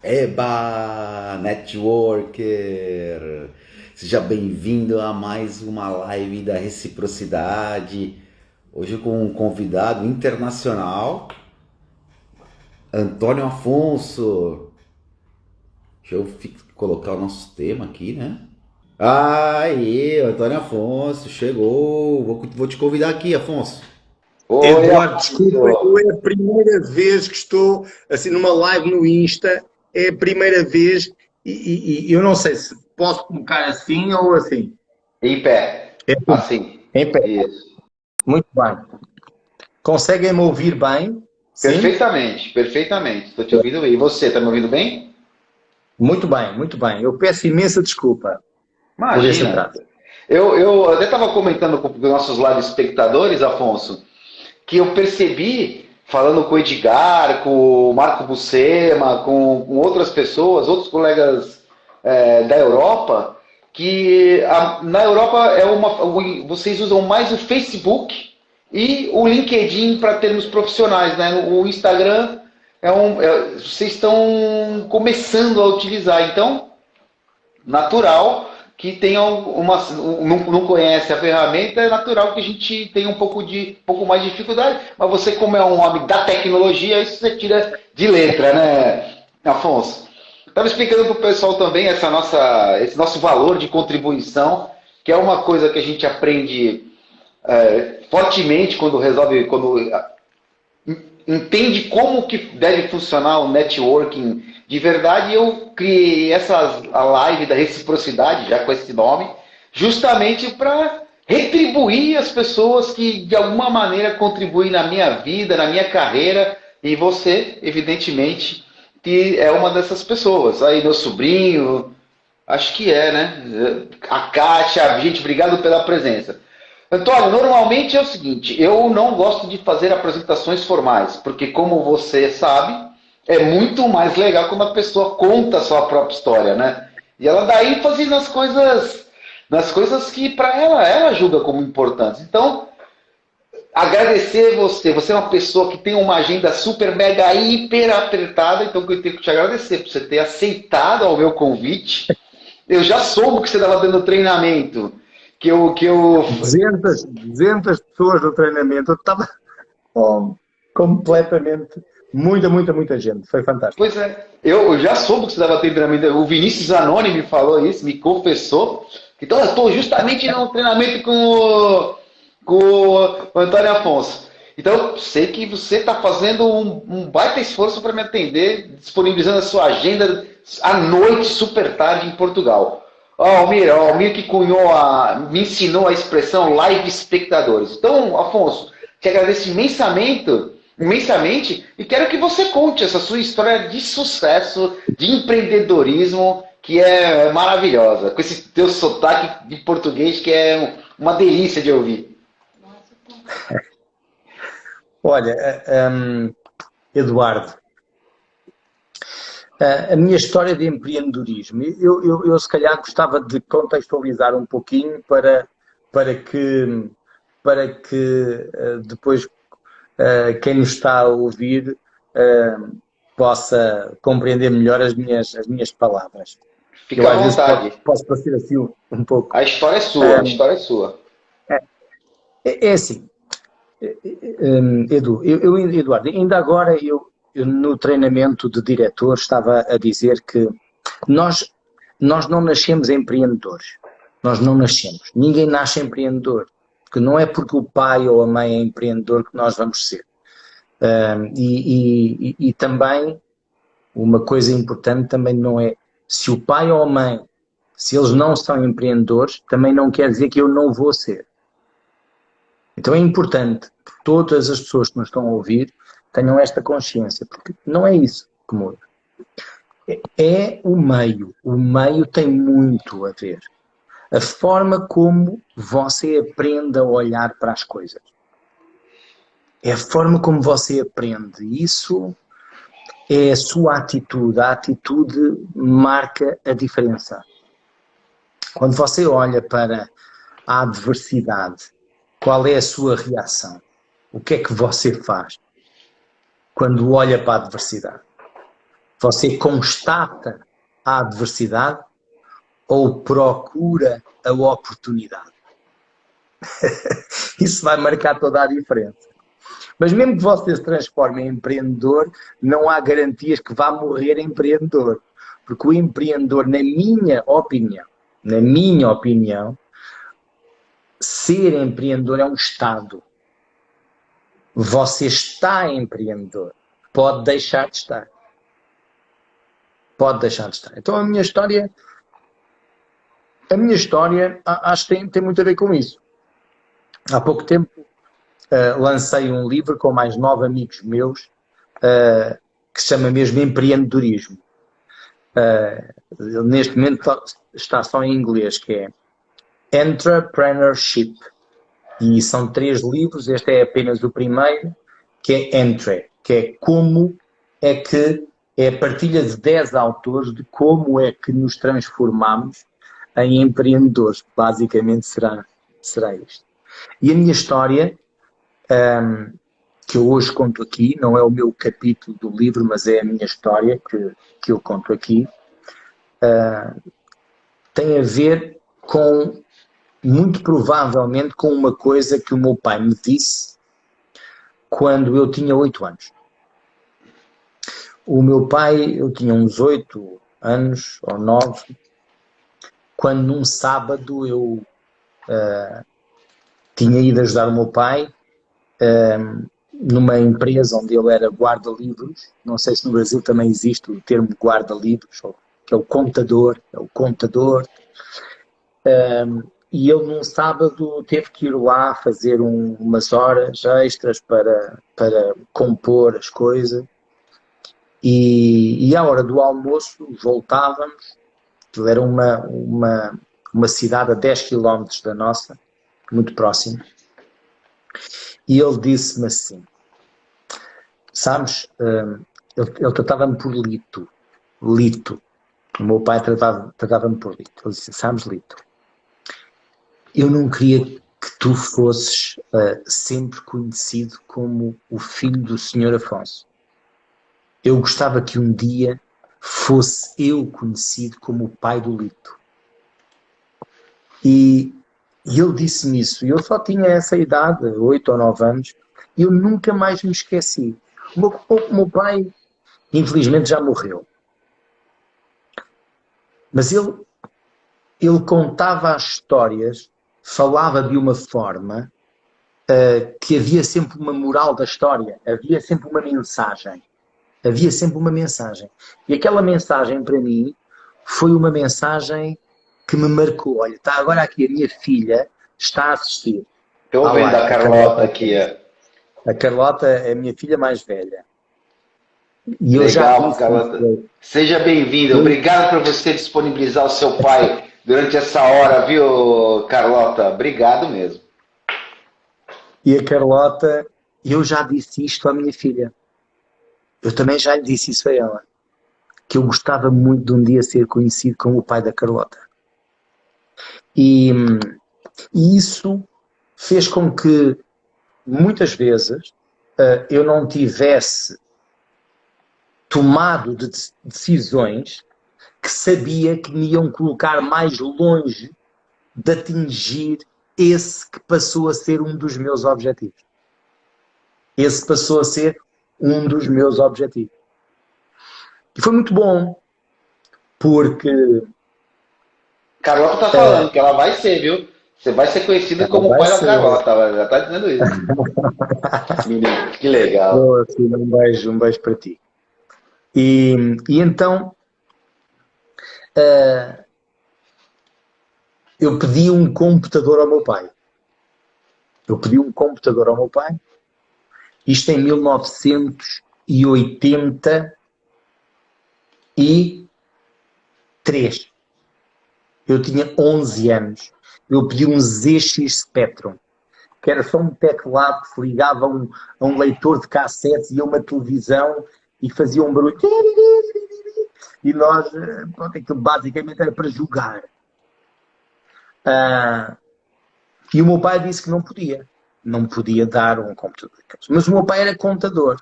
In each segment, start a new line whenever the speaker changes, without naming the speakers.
Eba, networker! Seja bem-vindo a mais uma live da reciprocidade. Hoje com um convidado internacional, Antônio Afonso. Deixa eu colocar o nosso tema aqui, né? Aí, Antônio Afonso, chegou. Vou te convidar aqui, Afonso.
Oi,
Eduardo, desculpa,
Afonso.
é a primeira vez que estou assim numa live no Insta, é a primeira vez e eu não sei se posso colocar assim ou assim.
Em pé.
É assim,
Assim.
em pé.
Isso.
Muito bem. Conseguem-me ouvir bem? Sim?
Perfeitamente, perfeitamente. Estou te ouvindo bem. E você, está me ouvindo bem?
Muito bem, muito bem. Eu peço imensa desculpa por esse
Imagina.
atraso.
Eu até estava comentando com os nossos live espectadores, Afonso, que eu percebi, falando com o Edgar, com o Marco Buscema, com outras pessoas, outros colegas da Europa, que na Europa vocês usam mais o Facebook e o LinkedIn para termos profissionais, né? O Instagram vocês estão começando a utilizar, então natural que tenham não conhece a ferramenta, é natural que a gente tenha um pouco mais de dificuldade, mas você, como é um homem da tecnologia, isso você tira de letra, né, Afonso? Estava explicando para o pessoal também esse nosso valor de contribuição, que é uma coisa que a gente aprende fortemente quando entende como que deve funcionar o networking de verdade. Eu criei a live da reciprocidade, já com esse nome, justamente para retribuir as pessoas que de alguma maneira contribuem na minha vida, na minha carreira, e você, evidentemente, que é uma dessas pessoas. Aí meu sobrinho, acho que é, né? A Kátia, gente, obrigado pela presença. Antônio, normalmente é o seguinte, eu não gosto de fazer apresentações formais, porque como você sabe, é muito mais legal quando a pessoa conta a sua própria história, né? E ela dá ênfase nas coisas que para ela julga como importantes. Então, agradecer você. Você é uma pessoa que tem uma agenda super, mega, hiper apertada, então eu tenho que te agradecer por você ter aceitado ao meu convite. Eu já soube que você estava dando treinamento, que eu
200 pessoas no treinamento, eu estava completamente, muita gente. Foi fantástico.
Pois é, eu já soube que você estava tendo treinamento. O Vinícius Zanoni me falou isso, me confessou. Então eu estou justamente no treinamento com o Antônio Afonso. Então eu sei que você está fazendo um baita esforço para me atender, disponibilizando a sua agenda à noite, super tarde, em Portugal. Almir que me ensinou a expressão live espectadores. Então, Afonso, te agradeço imensamente, e quero que você conte essa sua história de sucesso, de empreendedorismo, que é maravilhosa, com esse teu sotaque de português que é uma delícia de ouvir.
Olha, Eduardo, a minha história de empreendedorismo, eu se calhar gostava de contextualizar um pouquinho para que, para que depois quem nos está a ouvir possa compreender melhor as minhas palavras. Eu
Fica à
às vezes
vontade.
posso parecer assim um pouco.
A história é sua, a história é sua.
É assim, Eduardo, ainda agora eu no treinamento de diretor estava a dizer que nós, nós não nascemos empreendedores. Nós não nascemos. Ninguém nasce empreendedor. Porque não é porque o pai ou a mãe é empreendedor que nós vamos ser. E também, uma coisa importante também não é se o pai ou a mãe, se eles não são empreendedores, também não quer dizer que eu não vou ser. Então é importante que todas as pessoas que nos estão a ouvir tenham esta consciência, porque não é isso que muda. É o meio. O meio tem muito a ver. A forma como você aprende a olhar para as coisas. É a forma como você aprende. Isso é a sua atitude. A atitude marca a diferença. Quando você olha para a adversidade, qual é a sua reação? O que é que você faz quando olha para a adversidade? Você constata a adversidade ou procura a oportunidade? Isso vai marcar toda a diferença. Mas mesmo que você se transforme em empreendedor, não há garantias que vá morrer empreendedor. Porque o empreendedor, na minha opinião, ser empreendedor é um estado. Você está empreendedor. Pode deixar de estar. Pode deixar de estar. Então a minha história acho que tem muito a ver com isso. Há pouco tempo lancei um livro com mais 9 amigos meus que se chama mesmo Empreendedorismo. Neste momento está só em inglês, que é Entrepreneurship. E são 3 livros, este é apenas o primeiro, que é Entre, que é como é que é a partilha de 10 autores de como é que nos transformamos em empreendedores. Basicamente será isto. E a minha história, que eu hoje conto aqui, não é o meu capítulo do livro, mas é a minha história que eu conto aqui, tem a ver com, muito provavelmente, com uma coisa que o meu pai me disse quando eu tinha 8 anos. O meu pai, eu tinha uns 8 anos ou 9, quando num sábado eu tinha ido ajudar o meu pai numa empresa onde ele era guarda-livros. Não sei se no Brasil também existe o termo guarda-livros, que é o contador. E ele num sábado teve que ir lá fazer umas horas extras para compor as coisas. E à hora do almoço voltávamos. Aquilo era uma cidade a 10 km da nossa, muito próximo. E ele disse-me assim, sabes, ele tratava-me por Lito. O meu pai tratava-me por Lito. Ele disse, sabes, Lito, eu não queria que tu fosses sempre conhecido como o filho do Sr. Afonso. Eu gostava que um dia fosse eu conhecido como o pai do Lito. E ele disse-me isso. E eu só tinha essa idade, 8 ou 9 anos, e eu nunca mais me esqueci. O meu pai, infelizmente, já morreu. Mas ele contava as histórias, falava de uma forma que havia sempre uma moral da história, havia sempre uma mensagem. E aquela mensagem, para mim, foi uma mensagem que me marcou. Olha, está agora aqui a minha filha, está a assistir.
Estou vendo a Carlota aqui.
A Carlota é a minha filha mais velha. E eu
Legal,
já
Carlota. Seja bem-vinda. Obrigado por você disponibilizar o seu pai durante essa hora, viu, Carlota? Obrigado mesmo.
E a Carlota, eu já disse isto à minha filha. Eu também já lhe disse isso a ela. Que eu gostava muito de um dia ser conhecido como o pai da Carlota. E isso fez com que, muitas vezes, eu não tivesse tomado decisões que sabia que me iam colocar mais longe de atingir esse que passou a ser um dos meus objetivos. E foi muito bom, porque...
Carlota tá falando que ela vai ser, viu? Você vai ser conhecida como o pai da Carlota, ela já tá dizendo isso. Menino, que legal.
Oh, sim, um beijo para ti. E então, eu pedi um computador ao meu pai. Isto em 1983. Eu tinha 11 anos. Eu pedi um ZX Spectrum, que era só um teclado que se ligava a um leitor de cassetes e a uma televisão e fazia um barulho. E nós, pronto, aquilo basicamente era para jogar. E o meu pai disse que não podia dar um computador. Mas o meu pai era contador.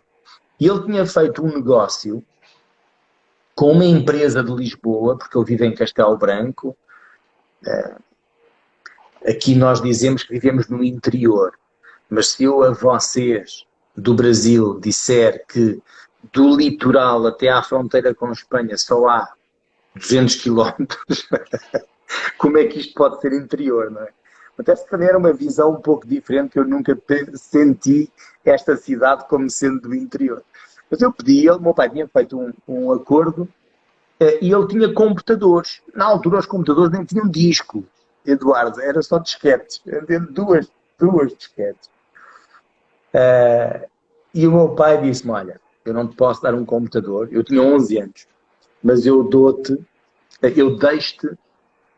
E ele tinha feito um negócio com uma empresa de Lisboa, porque eu vivo em Castelo Branco. Aqui nós dizemos que vivemos no interior, mas se eu a vocês do Brasil disser que do litoral até à fronteira com Espanha só há 200 quilómetros, como é que isto pode ser interior, não é? Até se calhar era uma visão um pouco diferente, que eu nunca senti esta cidade como sendo do interior. Mas eu pedi, ele, meu pai tinha feito um acordo e ele tinha computadores. Na altura os computadores nem tinham disco, Eduardo, era só disquetes. Duas disquetes. E o meu pai disse-me, olha, eu não te posso dar um computador, eu tinha 11 anos, mas eu deixo-te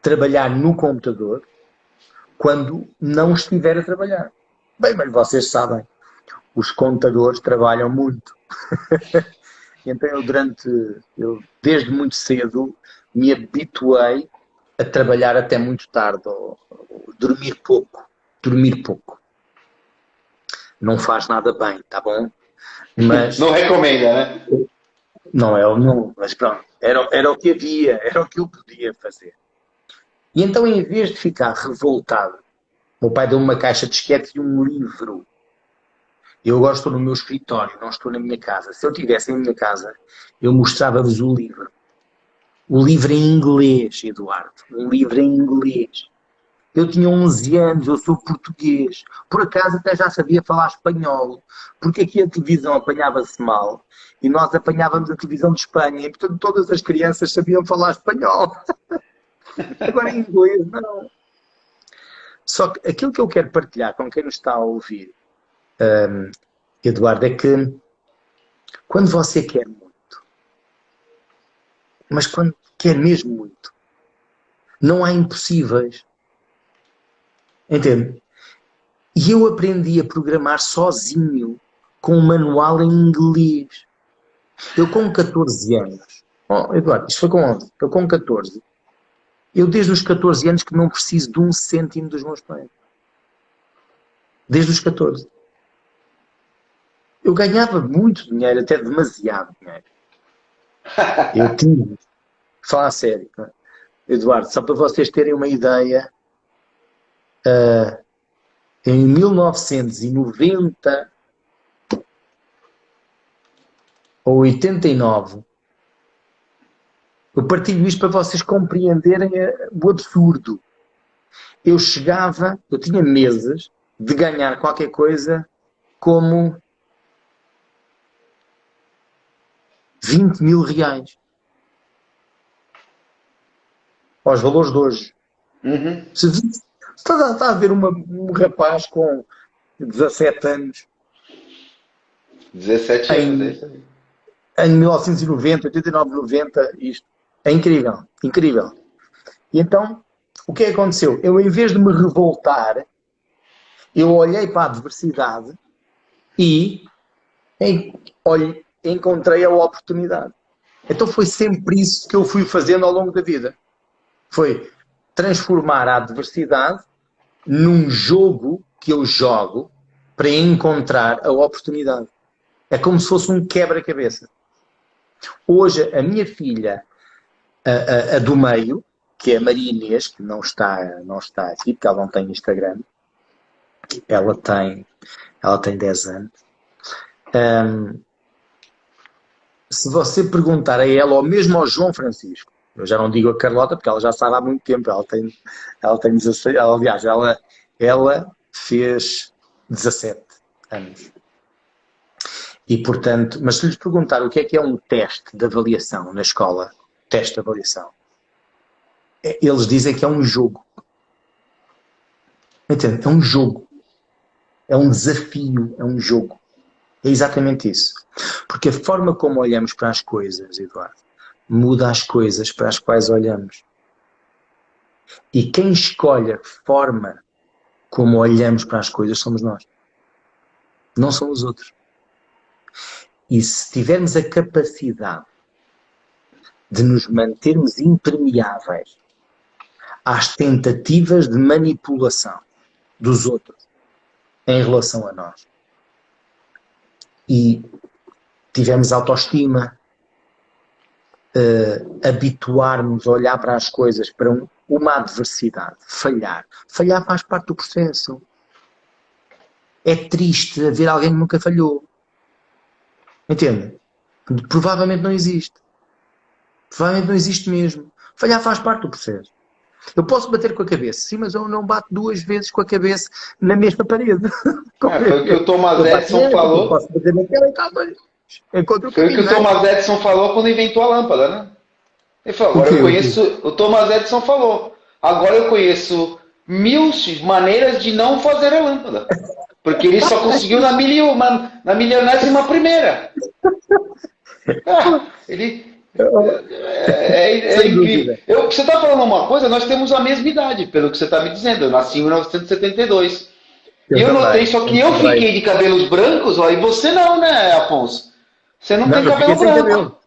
trabalhar no computador quando não estiver a trabalhar. Bem, mas vocês sabem, os contadores trabalham muito. Então eu desde muito cedo me habituei a trabalhar até muito tarde, ou dormir pouco. Não faz nada bem, tá bom? Mas
Não recomenda, né?
não, mas pronto, era o que havia, era o que eu podia fazer. E então, em vez de ficar revoltado, meu pai deu-me uma caixa de disquetes e um livro. Eu agora estou no meu escritório, não estou na minha casa. Se eu estivesse em minha casa, eu mostrava-vos o livro. O livro em inglês, Eduardo. Um livro em inglês. Eu tinha 11 anos, eu sou português. Por acaso até já sabia falar espanhol. Porque aqui a televisão apanhava-se mal. E nós apanhávamos a televisão de Espanha. E portanto todas as crianças sabiam falar espanhol. Agora em inglês, não. Só que aquilo que eu quero partilhar com quem nos está a ouvir, Eduardo, é que quando você quer muito, mas quando quer mesmo muito, não há impossíveis. Entende? E eu aprendi a programar sozinho, com um manual em inglês. Eu com 14 anos, Eduardo, isto foi com 11, eu com 14, eu desde os 14 anos que não preciso de um cêntimo dos meus pais. Desde os 14. Eu ganhava muito dinheiro, até demasiado dinheiro. Eu tinha. Falar a sério. Eduardo, só para vocês terem uma ideia, em 1990 ou 89, eu partilho isto para vocês compreenderem o absurdo. Eu tinha meses de ganhar qualquer coisa como 20 mil reais. Aos valores de hoje.
Uhum.
Se está a ver um rapaz com 17 anos
17 anos, é isso aí.
em 1990, 89, 90, isto é incrível, incrível. E então, o que é que aconteceu? Eu, em vez de me revoltar, eu olhei para a adversidade e encontrei a oportunidade. Então foi sempre isso que eu fui fazendo ao longo da vida. Foi transformar a adversidade num jogo que eu jogo para encontrar a oportunidade. É como se fosse um quebra-cabeça. Hoje, a minha filha, a do meio, que é a Maria Inês, que não está aqui, porque ela não tem Instagram, ela tem 10 anos. Se você perguntar a ela, ou mesmo ao João Francisco, eu já não digo a Carlota, porque ela já sabe há muito tempo, ela tem 16, aliás, ela fez 17 anos. E, portanto, mas se lhes perguntar o que é um teste de avaliação na escola, teste de avaliação, eles dizem que é um jogo. Entende? É um jogo. É um desafio, é um jogo. É exatamente isso. Porque a forma como olhamos para as coisas, Eduardo, muda as coisas para as quais olhamos. E quem escolhe a forma como olhamos para as coisas somos nós. Não são os outros. E se tivermos a capacidade de nos mantermos impermeáveis às tentativas de manipulação dos outros em relação a nós, e tivermos autoestima, habituarmos a olhar para as coisas, para uma adversidade, falhar. Falhar faz parte do processo. É triste ver alguém que nunca falhou. Entende? Provavelmente não existe. Provavelmente não existe mesmo. Falhar faz parte do processo. Eu posso bater com a cabeça, sim, mas eu não bato 2 vezes com a cabeça na mesma parede.
Foi o que o Thomas
Eu
Edison falou.
posso bater naquela e calma. Encontro o
Foi o que
caminho,
o Thomas Edison falou quando inventou a lâmpada, né? Ele falou, agora eu conheço. O Thomas Edison falou, agora eu conheço 1000 maneiras de não fazer a lâmpada. Porque ele só conseguiu na milionésima primeira. Ele. É incrível. Você está falando uma coisa, nós temos a mesma idade, pelo que você está me dizendo. Eu nasci em 1972. E eu notei, só que eu fiquei de cabelos brancos, ó, e você não, né, Afonso? Você não tem cabelo branco.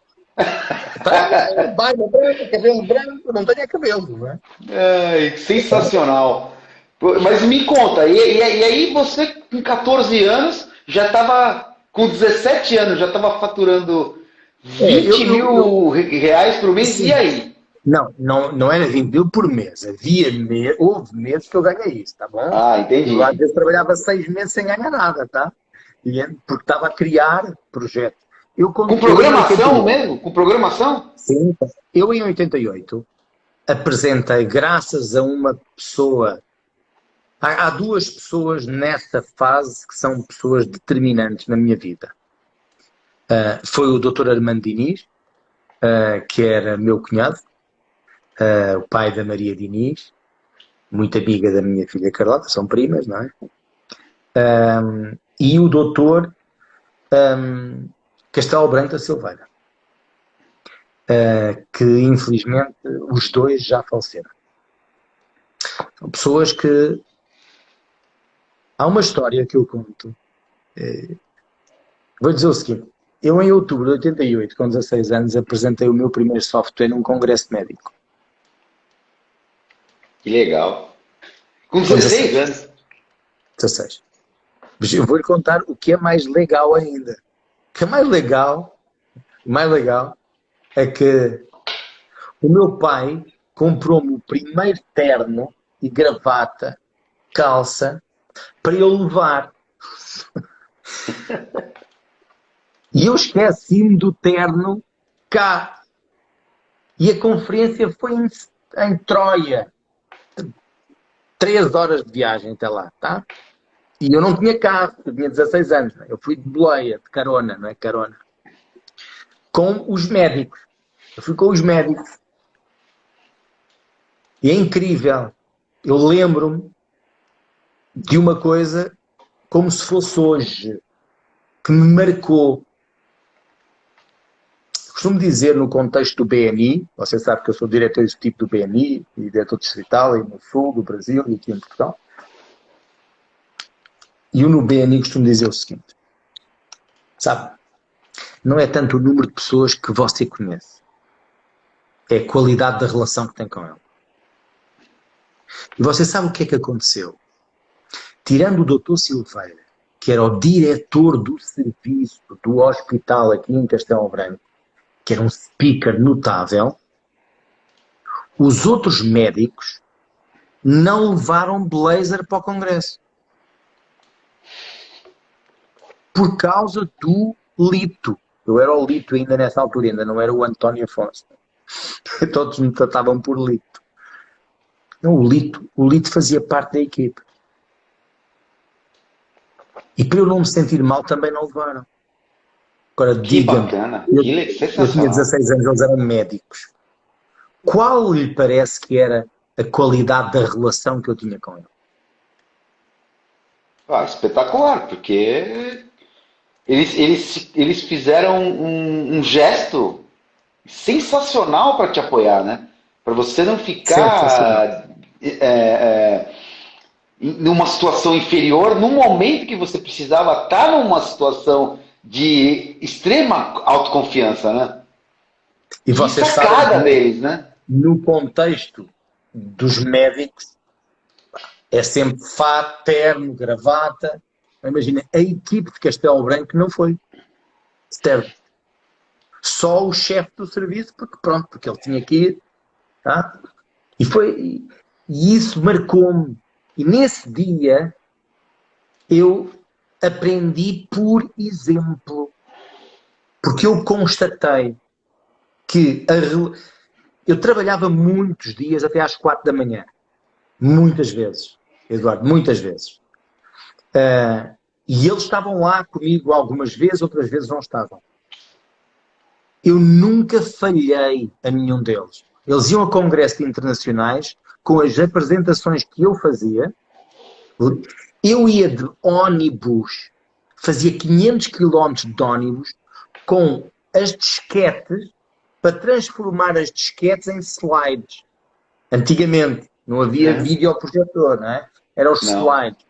Cabelo branco, não tenho cabelo, não é?
Sensacional. Mas me conta, e aí você com 14 anos já estava, com 17 anos, já estava faturando 20 mil reais por mês, sim. E aí?
Não era 20 mil por mês. Houve meses que eu ganhei isso, tá bom?
Ah, entendi.
Eu às vezes trabalhava 6 meses sem ganhar nada, tá? Porque estava a criar projetos.
Com programação mesmo? Com programação?
Sim. Eu em 88 apresentei, graças a uma pessoa. Há 2 pessoas nessa fase que são pessoas determinantes na minha vida. Foi o Dr. Armando Diniz, que era meu cunhado, o pai da Maria Diniz, muito amiga da minha filha Carlota, são primas, não é? E o Dr. Castelo Branco da Silveira, que infelizmente os 2 já faleceram. São pessoas que... Há uma história que eu conto. Vou dizer o seguinte. Eu, em outubro de 88, com 16 anos, apresentei o meu primeiro software num congresso médico.
Que legal. Com 16 anos?
16. Mas eu vou-lhe contar o que é mais legal ainda. O que é mais legal é que o meu pai comprou-me o primeiro terno e gravata, calça, para eu levar. E eu esqueci-me do terno cá. E a conferência foi em Troia. 3 horas de viagem até lá, tá? E eu não tinha carro, eu tinha 16 anos. Eu fui de boleia, de carona, não é carona. Com os médicos. Eu fui com os médicos. E é incrível. Eu lembro-me de uma coisa como se fosse hoje, que me marcou. Costumo dizer no contexto do BNI, você sabe que eu sou diretor executivo do BNI e diretor distrital aí no sul do Brasil e aqui em Portugal. E eu no BNI costumo dizer o seguinte, sabe, não é tanto o número de pessoas que você conhece, é a qualidade da relação que tem com ela. E você sabe o que é que aconteceu? Tirando o Dr. Silveira, que era o diretor do serviço do hospital aqui em Castelo Branco, que era um speaker notável, os outros médicos não levaram blazer para o congresso. Por causa do Lito. Eu era o Lito ainda nessa altura, ainda não era o António Afonso. Todos me tratavam por Lito. Não, o Lito fazia parte da equipe. E para eu não me sentir mal também não levaram. Agora diga-me, eu tinha 16 anos, eles eram médicos. Qual lhe parece que era a qualidade da relação que eu tinha com ele?
Espetacular, porque eles fizeram um gesto sensacional para te apoiar, né? Para você não ficar numa situação inferior, no momento que você precisava estar numa situação de extrema autoconfiança, né?
E você sabe,
deles, né?
No contexto dos médicos, é sempre fato, terno, gravata. Imagina, a equipe de Castelo Branco não foi. Externo. só o chefe do serviço, porque pronto, porque ele tinha que ir. Tá? E isso marcou-me. E nesse dia eu aprendi por exemplo, porque eu constatei que eu trabalhava muitos dias até às 4 da manhã. Muitas vezes, Eduardo, muitas vezes. E eles estavam lá comigo algumas vezes, outras vezes não estavam. Eu nunca falhei a nenhum deles. Eles iam a congressos internacionais com as apresentações que eu fazia. Eu ia de ônibus, fazia 500 quilómetros de ônibus com as disquetes para transformar as disquetes em slides. Antigamente não havia videoprojetor, não é? Eram os slides.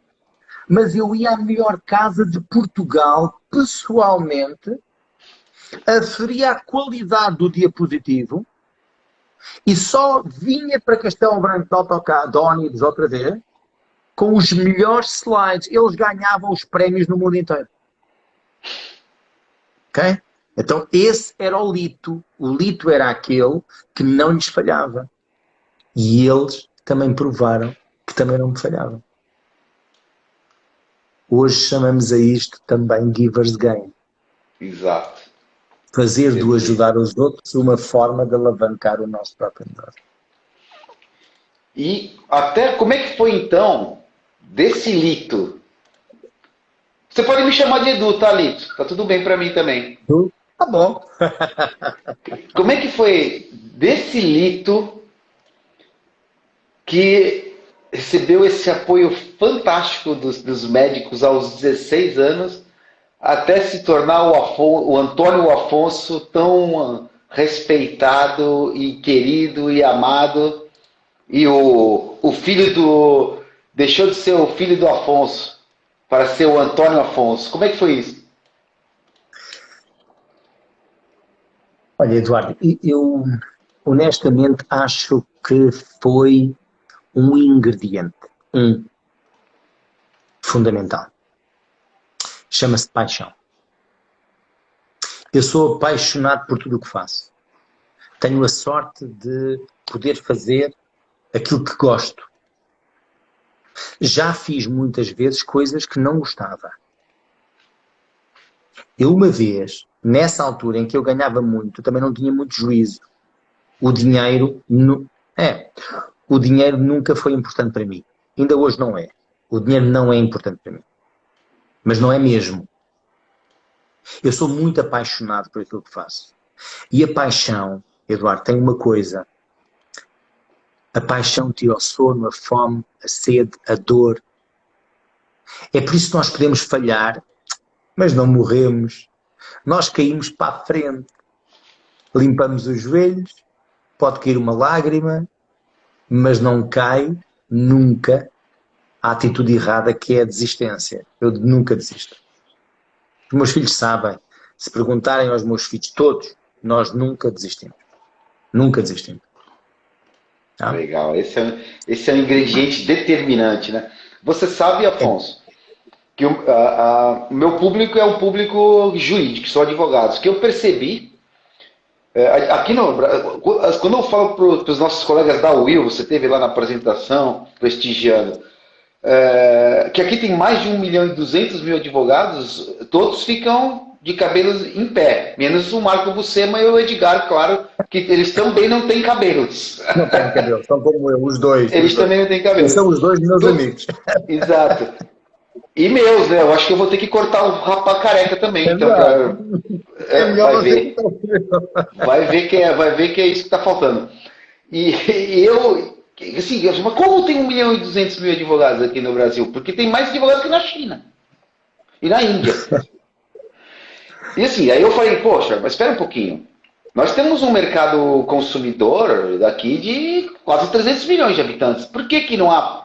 Mas eu ia à melhor casa de Portugal, pessoalmente, aferia a qualidade do diapositivo e só vinha para Castelo Branco de autocarro, de ônibus outra vez, com os melhores slides. Eles ganhavam os prémios no mundo inteiro. Ok? Então esse era o Lito. O Lito era aquele que não lhes falhava. E eles também provaram que também não me falhavam. Hoje chamamos a isto também Giver's Gain.
Exato.
Fazer do ajudar os outros uma forma de alavancar o nosso próprio negócio.
E até como é que foi então desse Lito? Você pode me chamar de Edu, tá, Lito? Tá tudo bem para mim também.
Tá bom.
Como é que foi desse Lito que recebeu esse apoio fantástico dos médicos aos 16 anos até se tornar o Antônio Afonso tão respeitado e querido e amado, e o filho do... deixou de ser o filho do Afonso para ser o Antônio Afonso. Como é que foi isso?
Olha, Eduardo, eu honestamente acho que foi um ingrediente, fundamental. Chama-se paixão. Eu sou apaixonado por tudo o que faço. Tenho a sorte de poder fazer aquilo que gosto. Já fiz muitas vezes coisas que não gostava. Eu uma vez, nessa altura em que eu ganhava muito, também não tinha muito juízo. O dinheiro nunca foi importante para mim. Ainda hoje não é. O dinheiro não é importante para mim. Mas não é mesmo. Eu sou muito apaixonado por aquilo que faço. E a paixão, Eduardo, tem uma coisa. A paixão tira o sono, a fome, a sede, a dor. É por isso que nós podemos falhar, mas não morremos. Nós caímos para a frente. Limpamos os joelhos, pode cair uma lágrima, mas não cai nunca a atitude errada que é a desistência. Eu nunca desisto. Os meus filhos sabem. Se perguntarem aos meus filhos todos, nós nunca desistimos. Nunca desistimos. Tá?
Legal. Esse é um ingrediente determinante, né? Você sabe, Afonso, que o meu público é um público jurídico, são advogados, que eu percebi aqui quando eu falo para os nossos colegas da Will, você teve lá na apresentação, prestigiando, que aqui tem mais de 1.200.000 advogados, todos ficam de cabelos em pé, menos o Marco Buscema e o Edgar, claro, que eles também não têm cabelos.
Não têm cabelo, são como eu, os dois.
Eles também não têm cabelo.
Eles são os dois meus amigos.
Exato. E meus, né? Eu acho que eu vou ter que cortar o rapaz careca também. Então, vai ver que é isso que está faltando. E eu, assim, mas como tem 1.200.000 advogados aqui no Brasil? Porque tem mais advogados que na China e na Índia. E assim, aí eu falei, poxa, mas espera um pouquinho. Nós temos um mercado consumidor daqui de quase 300 milhões de habitantes. Por que não há...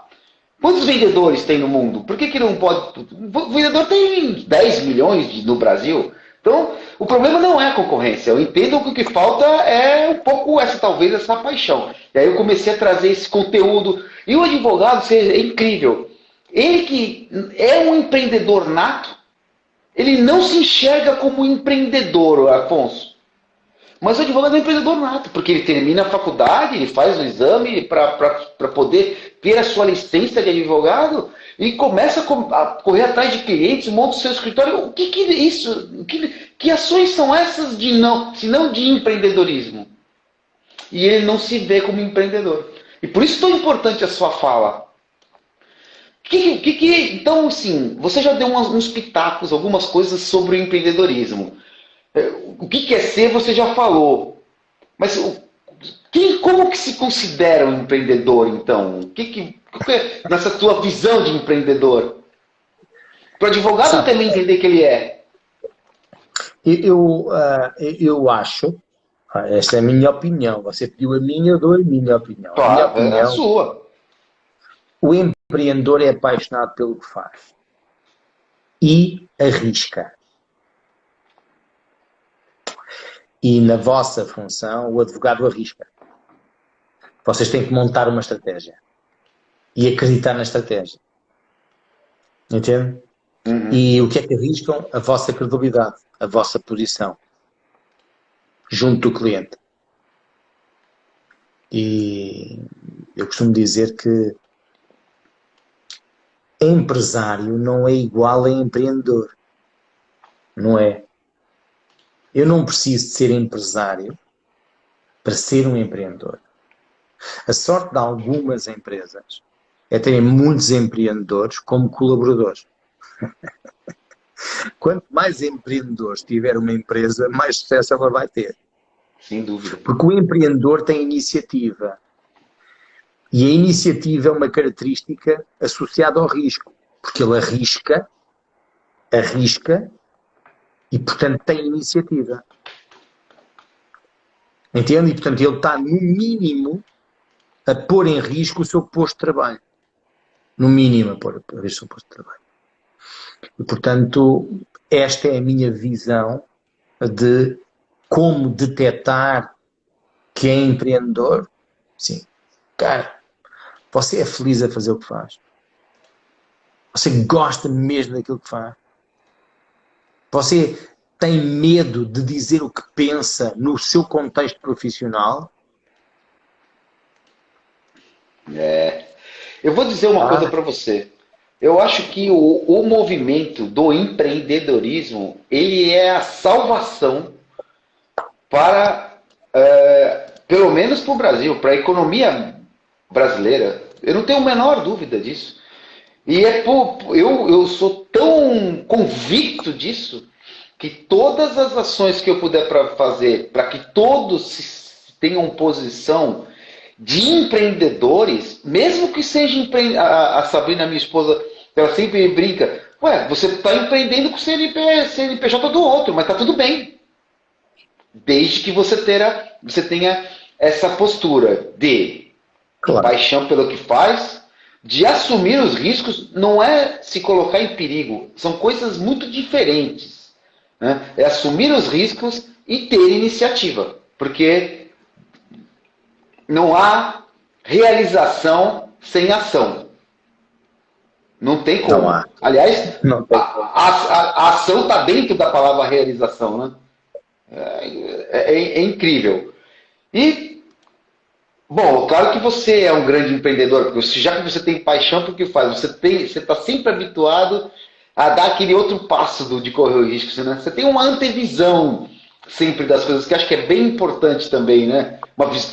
Quantos vendedores tem no mundo? Por que não pode... O vendedor tem 10 milhões no Brasil. Então, o problema não é a concorrência. Eu entendo que o que falta é um pouco talvez essa paixão. E aí eu comecei a trazer esse conteúdo. E o advogado é incrível. Ele que é um empreendedor nato, ele não se enxerga como empreendedor, Afonso. Mas o advogado é um empreendedor nato, porque ele termina a faculdade, ele faz o exame para poder ter a sua licença de advogado e começa a correr atrás de clientes, monta o seu escritório. O que é isso? Que ações são essas se não de empreendedorismo? E ele não se vê como empreendedor. E por isso é tão importante a sua fala. Então, assim, você já deu uns pitacos, algumas coisas sobre o empreendedorismo. O que é ser, você já falou. Mas como que se considera um empreendedor, então? Nessa tua visão de empreendedor? Para o advogado também entender que ele é.
Eu acho, esta é a minha opinião, você pediu a minha, eu dou a minha opinião.
Claro,
a minha opinião,
é a sua.
O empreendedor é apaixonado pelo que faz e arrisca. E na vossa função, o advogado arrisca. Vocês têm que montar uma estratégia e acreditar na estratégia. Entende?
Uhum.
E o que é que arriscam? A vossa credibilidade, a vossa posição junto do cliente. E eu costumo dizer que empresário não é igual a empreendedor. Não é. Eu não preciso de ser empresário para ser um empreendedor. A sorte de algumas empresas é terem muitos empreendedores como colaboradores. Quanto mais empreendedores tiver uma empresa, mais sucesso ela vai ter.
Sem dúvida.
Porque o empreendedor tem iniciativa. E a iniciativa é uma característica associada ao risco. Porque ele arrisca, e, portanto, tem iniciativa. Entende? E, portanto, ele está, no mínimo, a pôr em risco o seu posto de trabalho. No mínimo, a pôr em risco o seu posto de trabalho. E, portanto, esta é a minha visão de como detectar que é empreendedor. Sim. Cara, você é feliz a fazer o que faz. Você gosta mesmo daquilo que faz. Você tem medo de dizer o que pensa no seu contexto profissional?
Eu vou dizer uma coisa para você. Eu acho que o movimento do empreendedorismo, ele é a salvação para, pelo menos para o Brasil, para a economia brasileira. Eu não tenho a menor dúvida disso. E eu sou tão convicto disso que todas as ações que eu puder fazer para que todos tenham posição de empreendedores, mesmo que seja a Sabrina, minha esposa, ela sempre brinca, você está empreendendo com o CNPJ do outro, mas está tudo bem. Desde que você tenha essa postura de paixão pelo que faz, de assumir os riscos, não é se colocar em perigo. São coisas muito diferentes. Né? É assumir os riscos e ter iniciativa. Porque não há realização sem ação. Não tem como.
Não há.
Aliás,
não tem.
A ação está dentro da palavra realização. Né? É incrível. E, bom, claro que você é um grande empreendedor, porque já que você tem paixão por que faz, você está sempre habituado a dar aquele outro passo de correr o risco. Né? Você tem uma antevisão sempre das coisas, que acho que é bem importante também, né?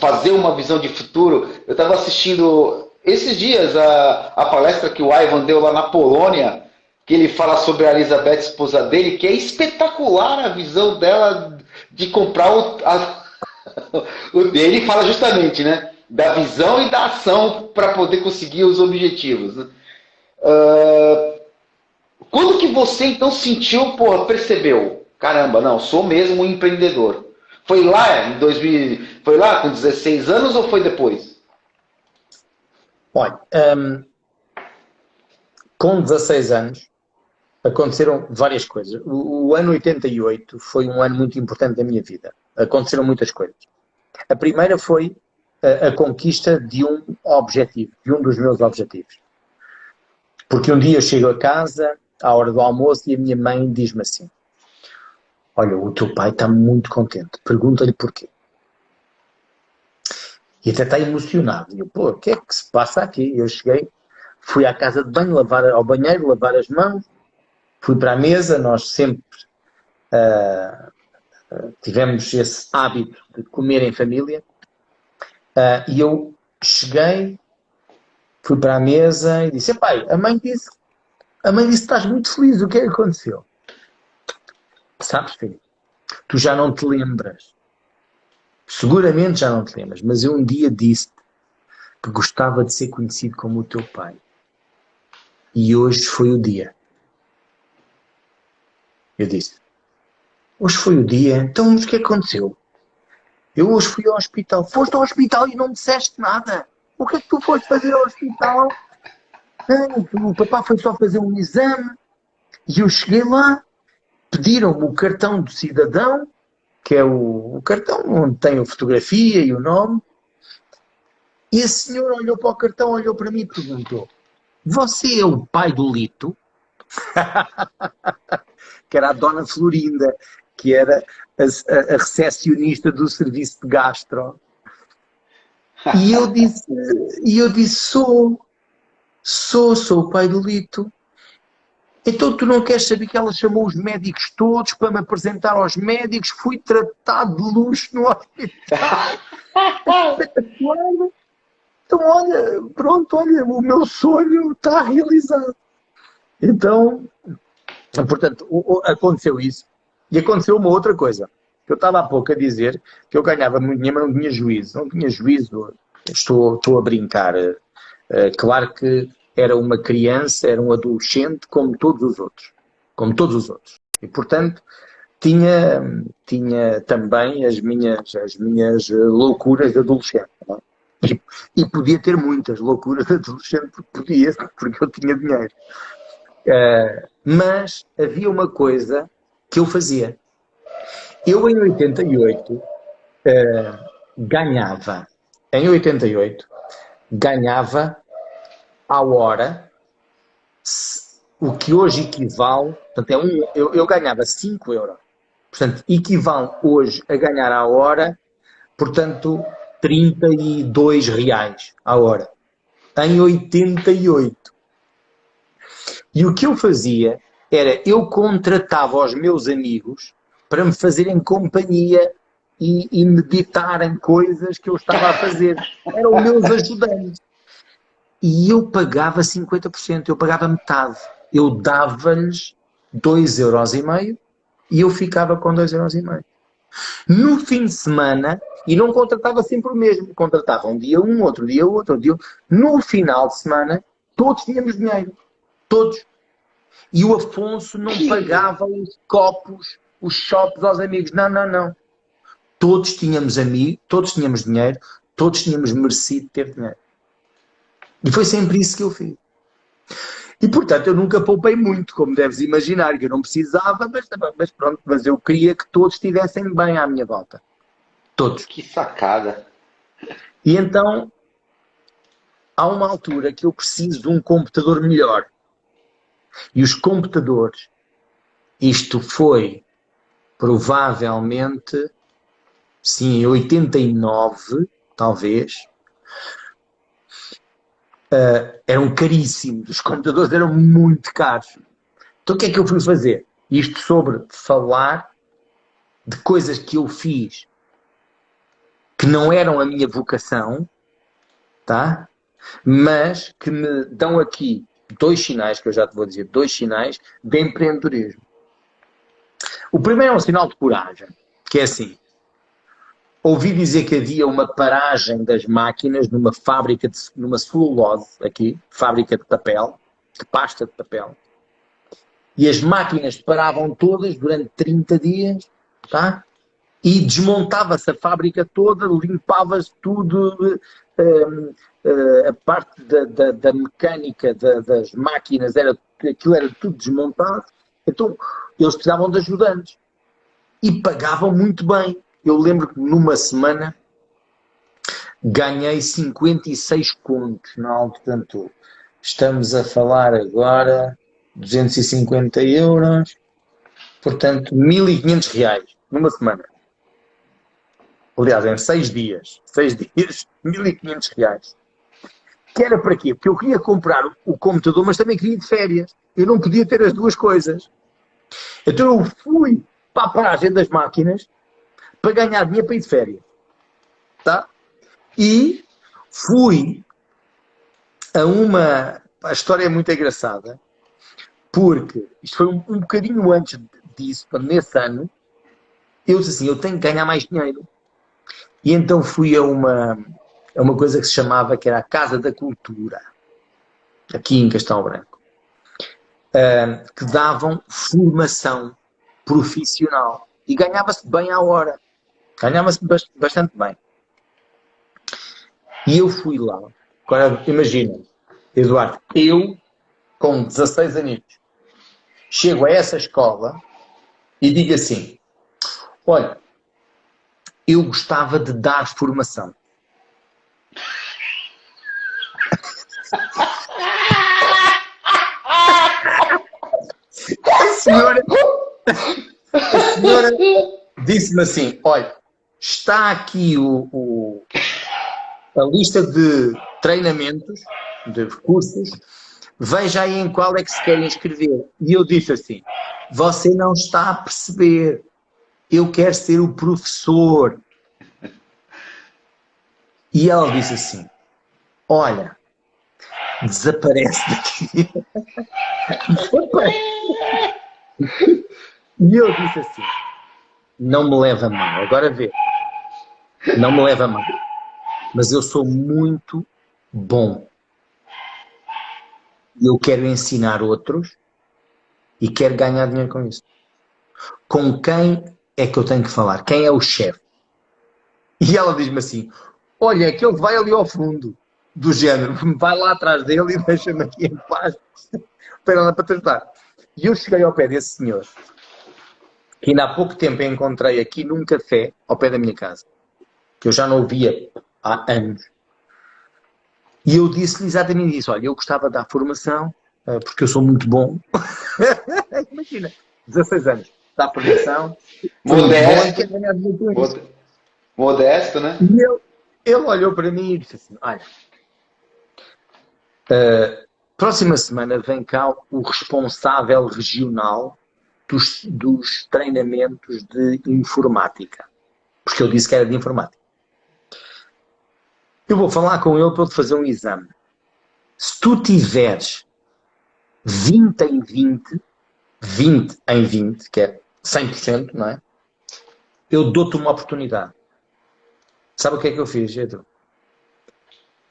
Fazer uma visão de futuro. Eu estava assistindo esses dias a palestra que o Ivan deu lá na Polônia, que ele fala sobre a Elizabeth, esposa dele, que é espetacular a visão dela de comprar o dele. Ele fala justamente, né? Da visão e da ação para poder conseguir os objetivos. Né? Quando que você então sentiu, percebeu? Caramba, não, sou mesmo um empreendedor. Foi lá em 2000, foi lá com 16 anos ou foi depois?
Olha, com 16 anos aconteceram várias coisas. O ano 88 foi um ano muito importante da minha vida. Aconteceram muitas coisas. A primeira foi a conquista de um objetivo, de um dos meus objetivos. Porque um dia eu chego a casa, à hora do almoço, e a minha mãe diz-me assim: olha, o teu pai está muito contente, pergunta-lhe porquê. E até está emocionado. E eu, pô, o que é que se passa aqui? Eu cheguei, fui à casa de banho, lavar ao banheiro, lavar as mãos, fui para a mesa, nós sempre tivemos esse hábito de comer em família, e eu cheguei, fui para a mesa e disse, pai, a mãe disse que estás muito feliz, o que é que aconteceu? Sabes, filho, tu já não te lembras, seguramente já não te lembras, mas eu um dia disse que gostava de ser conhecido como o teu pai. E hoje foi o dia. Eu disse, hoje foi o dia, então mas o que aconteceu? Eu hoje fui ao hospital. Foste ao hospital e não me disseste nada. O que é que tu foste fazer ao hospital? O papá foi só fazer um exame. E eu cheguei lá, pediram-me o cartão do cidadão, que é o cartão onde tem a fotografia e o nome. E a senhora olhou para o cartão, olhou para mim e perguntou, você é o pai do Lito? Que era a dona Florinda, que era a recepcionista do serviço de gastro. E eu disse, sou o pai do Lito. Então tu não queres saber que ela chamou os médicos todos para me apresentar aos médicos? Fui tratado de luxo no hospital. Então olha, pronto, olha, o meu sonho está realizado. Então, portanto, aconteceu isso. E aconteceu uma outra coisa. Eu estava há pouco a dizer que eu ganhava muito dinheiro, mas não tinha juízo. Não tinha juízo. Estou a brincar. Claro que era uma criança, era um adolescente, como todos os outros. Como todos os outros. E, portanto, tinha também as minhas loucuras de adolescente. Não é? E podia ter muitas loucuras de adolescente, porque eu tinha dinheiro. Mas havia uma coisa que eu fazia. Eu, em 88, ganhava à hora o que hoje equivale, portanto, eu ganhava 5 euros. Portanto, equivale hoje a ganhar à hora, portanto, 32 reais à hora. Em 88. E o que eu fazia era, eu contratava os meus amigos para me fazerem companhia e me ditarem coisas que eu estava a fazer. Eram meus ajudantes. E eu pagava 50%, eu pagava metade. Eu dava-lhes 2,5 € e eu ficava com 2,5 €. No fim de semana, e não contratava sempre o mesmo, contratava um dia um, outro dia outro dia. No final de semana, todos tínhamos dinheiro. Todos. E o Afonso não pagava os copos, os shops aos amigos. Não. Todos tínhamos amigos, todos tínhamos dinheiro, todos tínhamos merecido ter dinheiro. E foi sempre isso que eu fiz. E, portanto, eu nunca poupei muito, como deves imaginar, que eu não precisava, mas pronto, mas eu queria que todos estivessem bem à minha volta. Todos.
Que sacada.
E então, há uma altura que eu preciso de um computador melhor. E os computadores, isto foi provavelmente, sim, em 89, talvez, eram caríssimos. Os computadores eram muito caros. Então o que é que eu fui fazer? Isto sobre falar de coisas que eu fiz que não eram a minha vocação, tá? Mas que me dão aqui 2 sinais, que eu já te vou dizer, 2 sinais de empreendedorismo. O primeiro é um sinal de coragem, que é assim, ouvi dizer que havia uma paragem das máquinas numa fábrica, numa celulose aqui, fábrica de papel, de pasta de papel, e as máquinas paravam todas durante 30 dias, tá? E desmontava-se a fábrica toda, limpava-se tudo, a parte da mecânica das máquinas, aquilo era tudo desmontado. Então, eles precisavam de ajudantes. E pagavam muito bem. Eu lembro que numa semana ganhei 56 contos. Não, portanto, estamos a falar agora 250 €. Portanto, 1.500 reais numa semana. Aliás, em 6 dias. 1.500 reais. Que era para quê? Porque eu queria comprar o computador, mas também queria ir de férias. Eu não podia ter as duas coisas. Então eu fui para a paragem das máquinas para ganhar dinheiro para ir de férias. Tá? E fui a uma... A história é muito engraçada, porque isto foi um bocadinho antes disso, nesse ano, eu disse assim, eu tenho que ganhar mais dinheiro. E então fui a uma coisa que se chamava, que era a Casa da Cultura, aqui em Castelo Branco, que davam formação profissional. E ganhava-se bem à hora. Ganhava-se bastante bem. E eu fui lá. Agora, imagina, Eduardo, eu, com 16 anos, chego a essa escola e digo assim, olha, eu gostava de dar formação. A senhora disse-me assim, olha, está aqui a lista de treinamentos, de cursos, veja aí em qual é que se quer inscrever. E eu disse assim, você não está a perceber, eu quero ser o professor. E ela disse assim, olha, desaparece daqui. E eu disse assim, não me leva a mal, agora vê, não me leva a mal, mas eu sou muito bom. Eu quero ensinar outros e quero ganhar dinheiro com isso. Com quem é que eu tenho que falar? Quem é o chefe? E ela diz-me assim, olha, aquele que vai ali ao fundo, do género, vai lá atrás dele e deixa-me aqui em paz, para ela para tratar. E eu cheguei ao pé desse senhor, que ainda há pouco tempo encontrei aqui num café, ao pé da minha casa, que eu já não o via há anos. E eu disse-lhe exatamente isso, olha, eu gostava de dar formação, porque eu sou muito bom. Imagina, 16 anos, dá formação,
Modesto.
bom,
Modesto, né?
e ele olhou para mim e disse assim, olha, próxima semana vem cá o responsável regional dos treinamentos de informática. Porque eu disse que era de informática. Eu vou falar com ele para ele fazer um exame. Se tu tiveres 20 em 20, 20 em 20, que é 100%, não é? Eu dou-te uma oportunidade. Sabe o que é que eu fiz, Pedro?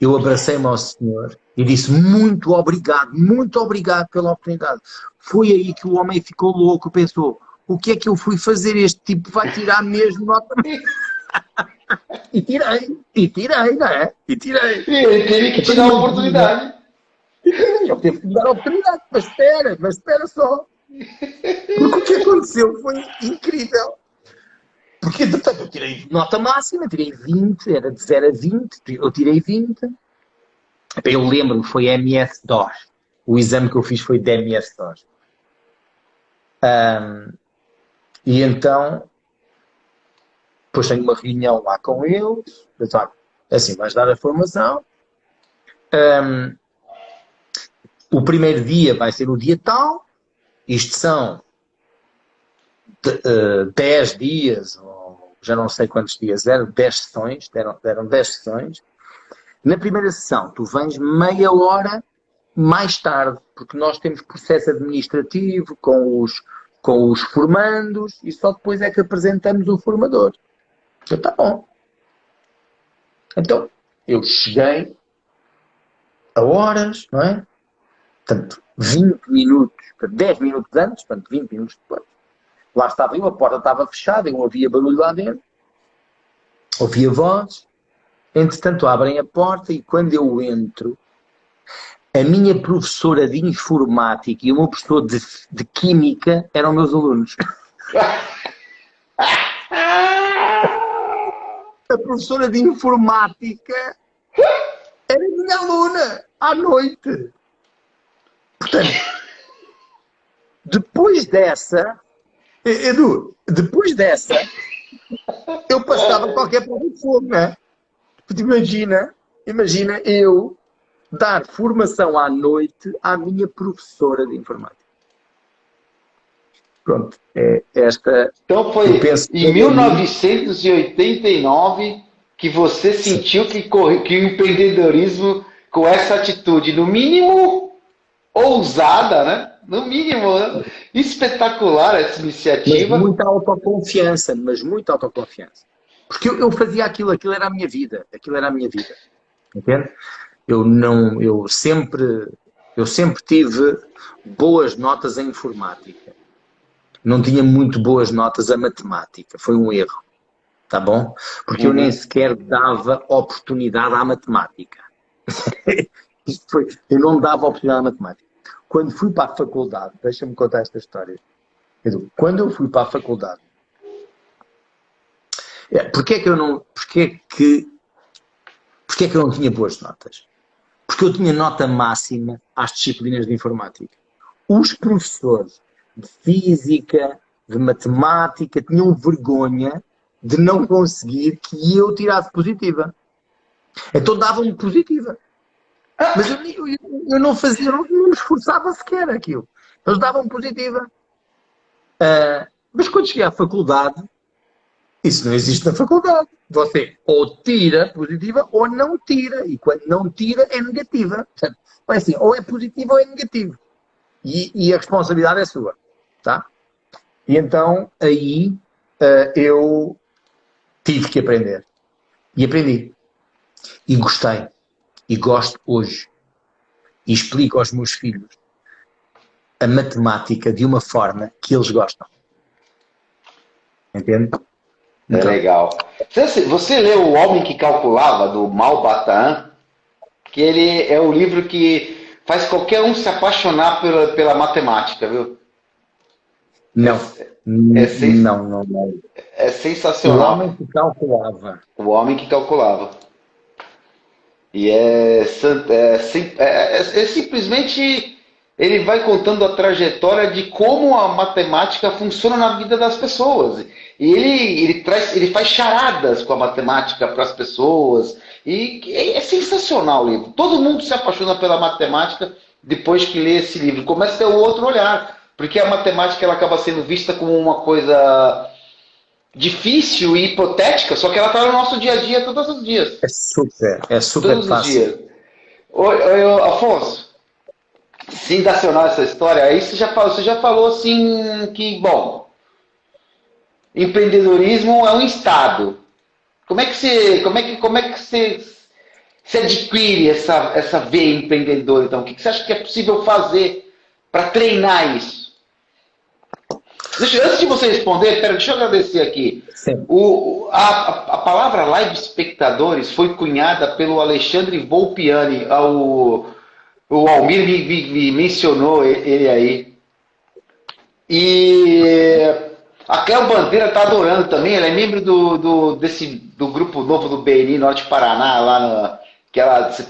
Eu abracei-me ao senhor e disse muito obrigado pela oportunidade. Foi aí que o homem ficou louco, pensou, o que é que eu fui fazer? Este tipo vai tirar mesmo nota. E tirei, não é? E tirei.
E ele teve que te dar uma oportunidade.
Ele teve que me dar a oportunidade, mas espera só. Porque o que aconteceu foi incrível. Porque, portanto, eu tirei nota máxima, tirei 20, era de 0 a 20, eu tirei 20. Eu lembro-me, foi MS-DOS. O exame que eu fiz foi de MS-DOS. E então, depois tenho uma reunião lá com eles, assim, vais dar a formação. O primeiro dia vai ser o dia tal, isto são 10 dias, ou já não sei quantos dias eram, 10 sessões, deram 10 sessões. Na primeira sessão, tu vens meia hora mais tarde, porque nós temos processo administrativo com os formandos e só depois é que apresentamos o formador. Então, tá bom. Então, eu cheguei a horas, não é? Portanto, 20 minutos, 10 minutos antes, portanto, 20 minutos depois. Lá estava eu, a porta estava fechada, eu ouvia barulho lá dentro, ouvia voz. Entretanto, abrem a porta e quando eu entro, a minha professora de informática e o meu professor de química eram meus alunos. A professora de informática era minha aluna à noite. Portanto, depois dessa, Edu, depois dessa, eu passava qualquer prova de fogo, não é? Porque imagina eu dar formação à noite à minha professora de informática. Pronto, é esta.
Então
Eu
foi
penso que
em 1989 que você
sim,
sentiu que o empreendedorismo, com essa atitude, no mínimo ousada, né? No mínimo, né? Espetacular essa iniciativa.
mas muita autoconfiança. Porque eu fazia aquilo era a minha vida, entende? Eu sempre tive boas notas em informática. Não tinha muito boas notas a matemática, foi um erro, tá bom? Porque eu nem
Uhum.
sequer dava oportunidade à matemática. Eu não dava oportunidade à matemática. Quando fui para a faculdade, deixa-me contar esta história. Quando eu fui para a faculdade, porquê é que eu não tinha boas notas? Porque eu tinha nota máxima às disciplinas de informática. Os professores de física, de matemática, tinham vergonha de não conseguir que eu tirasse positiva. Então davam-me positiva. Mas eu não fazia, eu não me esforçava sequer aquilo. Eles davam positiva. Mas quando cheguei à faculdade, isso não existe na faculdade. Você ou tira positiva ou não tira. E quando não tira, é negativa. Portanto, é assim, ou é positivo ou é negativo. E a responsabilidade é sua. Tá? E então, aí, eu tive que aprender. E aprendi. E gostei. E gosto hoje. E explico aos meus filhos a matemática de uma forma que eles gostam. Entende?
É
Então,
legal. Você leu O Homem que Calculava, do Malbatan? Que ele é o livro que faz qualquer um se apaixonar pela matemática, viu? É,
não.
é, sens-
Não.
é
O homem
sensacional.
que calculava.
O Homem que Calculava. E simplesmente ele vai contando a trajetória de como a matemática funciona na vida das pessoas. E ele faz charadas com a matemática para as pessoas. E é sensacional o livro. Todo mundo se apaixona pela matemática depois que lê esse livro. Começa a ter um outro olhar. Porque a matemática ela acaba sendo vista como uma coisa difícil e hipotética, só que ela está no nosso dia a dia todos os dias.
É super
Todos os
fácil.
dias. Oi, Afonso, sensacional essa história. Aí você já falou assim que, bom, empreendedorismo é um estado. Como é que você adquire essa veia empreendedora? Então, o que você acha que é possível fazer para treinar isso? Antes de você responder, deixa eu agradecer aqui.
Sim.
A palavra live espectadores foi cunhada pelo Alexandre Volpiani. O Almir me mencionou ele aí. E a Cléo Bandeira tá adorando também. Ela é membro do grupo novo do BNI Norte Paraná, que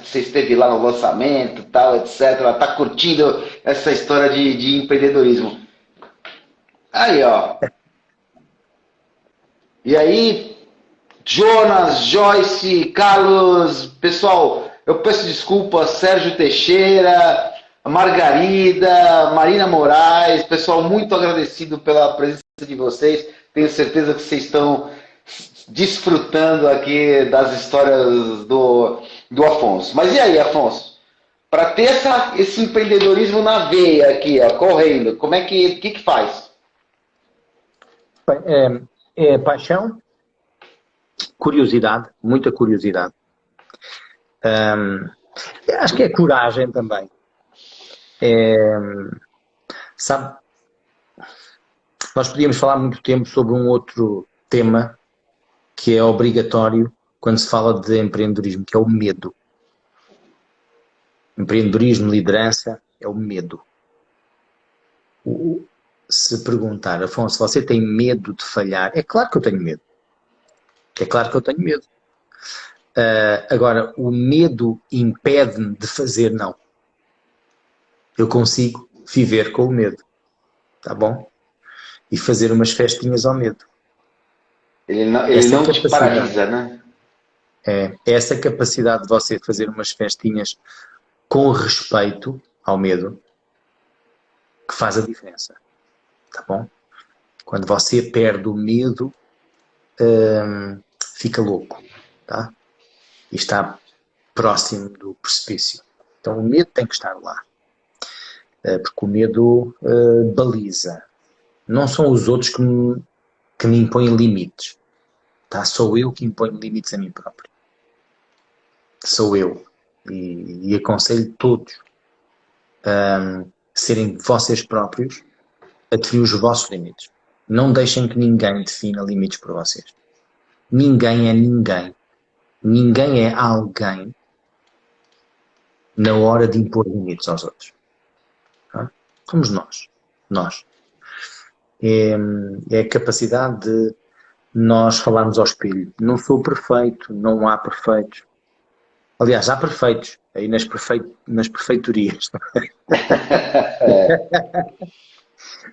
você esteve lá no lançamento, tal, etc. Ela tá curtindo essa história de empreendedorismo. Aí, ó. E aí, Jonas, Joyce, Carlos, pessoal, eu peço desculpas, Sérgio Teixeira, Margarida, Marina Moraes, pessoal, muito agradecido pela presença de vocês. Tenho certeza que vocês estão desfrutando aqui das histórias do Afonso. Mas e aí, Afonso? Para ter esse empreendedorismo na veia aqui, ó, correndo, como é que faz?
É paixão, curiosidade, muita curiosidade. Acho que é coragem também. Sabe, nós podíamos falar muito tempo sobre um outro tema que é obrigatório quando se fala de empreendedorismo, que é o medo. Empreendedorismo, liderança, é o medo. Se perguntar, Afonso, você tem medo de falhar? É claro que eu tenho medo. É claro que eu tenho medo. Agora, o medo impede-me de fazer? Não. Eu consigo viver com o medo. Tá bom? e fazer umas festinhas ao medo.
Ele não te paralisa, né?
É essa capacidade de você fazer umas festinhas com respeito ao medo que faz a diferença, tá bom? Quando você perde o medo, fica louco, tá? E está próximo do precipício. Então o medo tem que estar lá, porque o medo baliza. Não são os outros que me impõem limites, tá? Sou eu que imponho limites a mim próprio. Sou eu. E aconselho todos a serem vocês próprios a definir os vossos limites. Não deixem que ninguém defina limites por vocês. Ninguém é ninguém. Ninguém é alguém na hora de impor limites aos outros. Tá? Somos nós. Nós. É a capacidade de nós falarmos ao espelho. Não sou perfeito, não há perfeitos. Aliás, há perfeitos, aí nas perfeitorias.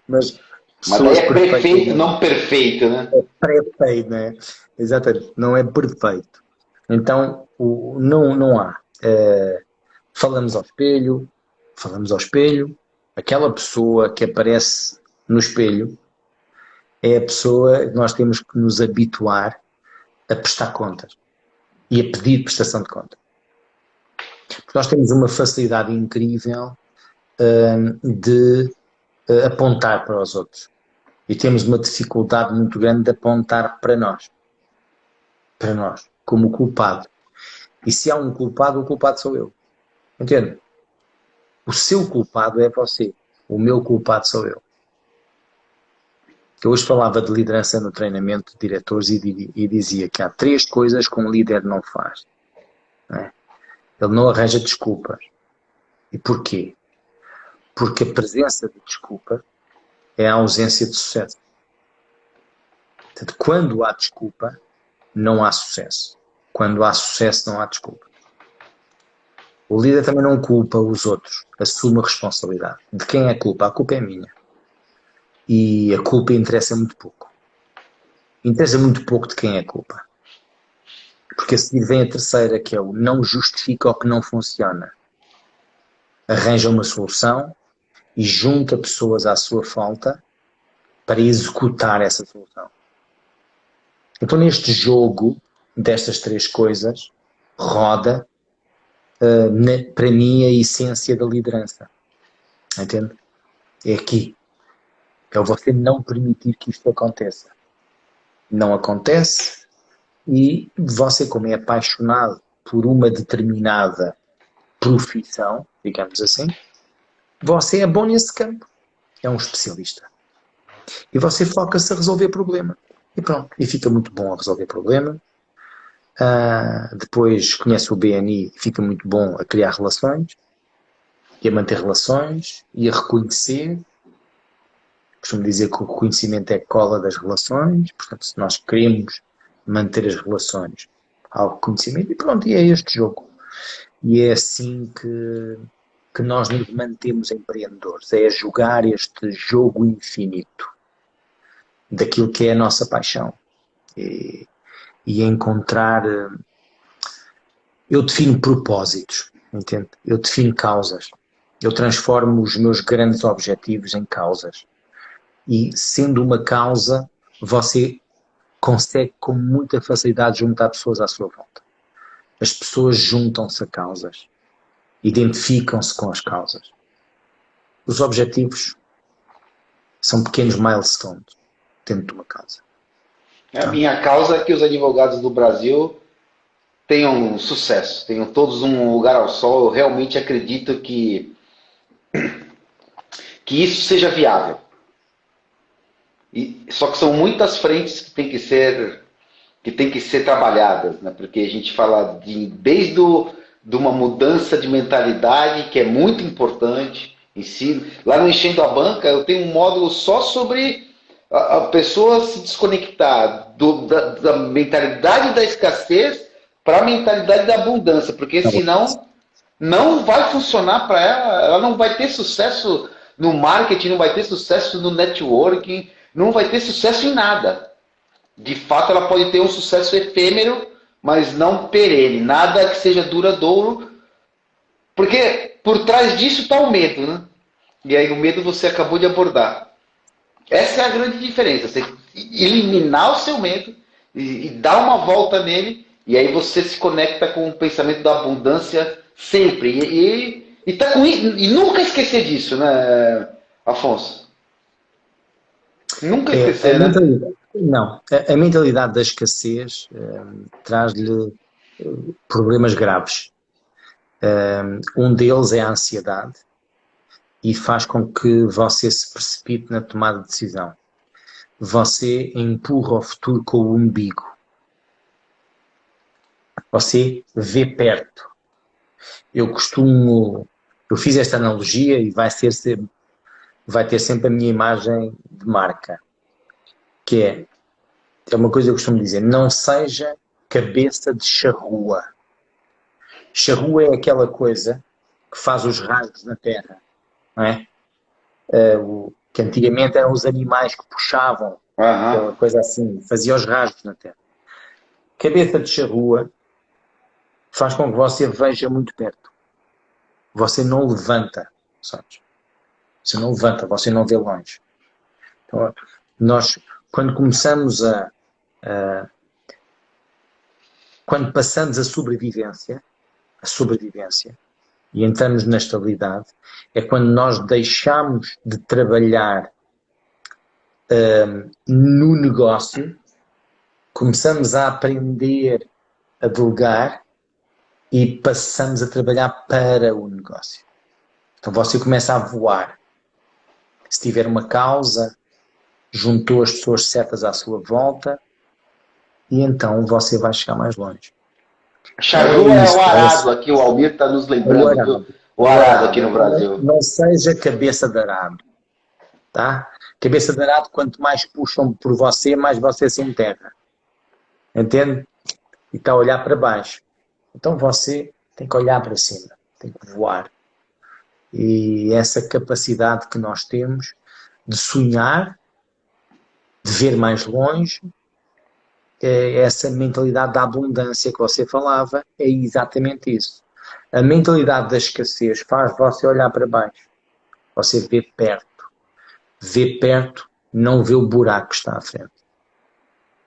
Mas
daí
pessoas
é
perfeitas.
perfeito, não perfeito, né?
É perfeito, não é? Exatamente, não é perfeito. Então, não há. Falamos ao espelho, aquela pessoa que aparece no espelho é a pessoa que nós temos que nos habituar a prestar contas e a pedir prestação de conta. Porque nós temos uma facilidade incrível de apontar para os outros. E temos uma dificuldade muito grande de apontar para nós, como culpado. E se há um culpado, o culpado sou eu. Entende? O seu culpado é você, o meu culpado sou eu. Eu hoje falava de liderança no treinamento de diretores e dizia que há 3 coisas que um líder não faz. Não é? Ele não arranja desculpas. E porquê? Porque a presença de desculpa é a ausência de sucesso. Portanto, quando há desculpa, não há sucesso. Quando há sucesso, não há desculpa. O líder também não culpa os outros, assume a responsabilidade. De quem é a culpa? A culpa é minha. E a culpa interessa muito pouco. Interessa muito pouco de quem é a culpa. Porque a seguir vem a terceira, que é o não justifica o que não funciona. Arranja uma solução e junta pessoas à sua falta para executar essa solução. Então, neste jogo destas 3 coisas, roda, para mim, a essência da liderança. Entende? É aqui. É você não permitir que isto aconteça. Não acontece e você, como é apaixonado por uma determinada profissão, digamos assim, você é bom nesse campo. É um especialista. E você foca-se a resolver problema. E pronto. E fica muito bom a resolver problema. Depois conhece o BNI e fica muito bom a criar relações e a manter relações e a reconhecer. Costumo dizer que o reconhecimento é a cola das relações. Portanto, se nós queremos manter as relações ao reconhecimento, e pronto, e é este jogo. E é assim que nós nos mantemos empreendedores, é jogar este jogo infinito daquilo que é a nossa paixão e encontrar. Eu defino propósitos, entende? Eu defino causas, eu transformo os meus grandes objetivos em causas e sendo uma causa você consegue com muita facilidade juntar pessoas à sua volta. As pessoas juntam-se a causas, identificam-se com as causas. Os objetivos são pequenos milestones dentro de uma causa.
A minha causa é que os advogados do Brasil tenham sucesso, tenham todos um lugar ao sol. Eu realmente acredito que isso seja viável. Só que são muitas frentes que têm que ser trabalhadas, né? Porque a gente fala desde de uma mudança de mentalidade, que é muito importante em si. Lá no Enchendo a Banca, eu tenho um módulo só sobre a pessoa se desconectar da mentalidade da escassez para a mentalidade da abundância, porque senão não vai funcionar para ela não vai ter sucesso no marketing, não vai ter sucesso no networking, não vai ter sucesso em nada. De fato, ela pode ter um sucesso efêmero, mas não perene. Nada que seja duradouro, porque por trás disso está o medo, né? E aí o medo você acabou de abordar. Essa é a grande diferença. Você eliminar o seu medo e dar uma volta nele, e aí você se conecta com o pensamento da abundância sempre. E nunca esquecer disso, né, Afonso? Nunca esquecer, né?
Não, a mentalidade da escassez traz-lhe problemas graves. Um deles é a ansiedade e faz com que você se precipite na tomada de decisão. Você empurra o futuro com o umbigo. Você vê perto. Eu fiz esta analogia e vai ter sempre a minha imagem de marca, que é uma coisa que eu costumo dizer: não seja cabeça de charrua. Charrua é aquela coisa que faz os rasgos na terra, não é? Que antigamente eram os animais que puxavam, aquela coisa assim, fazia os rasgos na terra. Cabeça de charrua faz com que você veja muito perto. Você não levanta, sabes? Você não levanta, você não vê longe. Então, nós, quando começamos quando passamos a sobrevivência, e entramos na estabilidade, é quando nós deixamos de trabalhar no negócio, começamos a aprender a delegar e passamos a trabalhar para o negócio. Então você começa a voar. Se tiver uma causa, juntou as pessoas certas à sua volta e então você vai chegar mais longe.
Charrua é o arado, aqui o Almir está nos lembrando. O arado aqui no Brasil.
Não seja cabeça de arado. Tá? Cabeça de arado, quanto mais puxam por você, mais você se enterra. Entende? E está a olhar para baixo. Então você tem que olhar para cima, tem que voar. E essa capacidade que nós temos de sonhar, de ver mais longe, essa mentalidade da abundância que você falava, é exatamente isso. A mentalidade da escassez faz você olhar para baixo. Você vê perto. Vê perto, não vê o buraco que está à frente.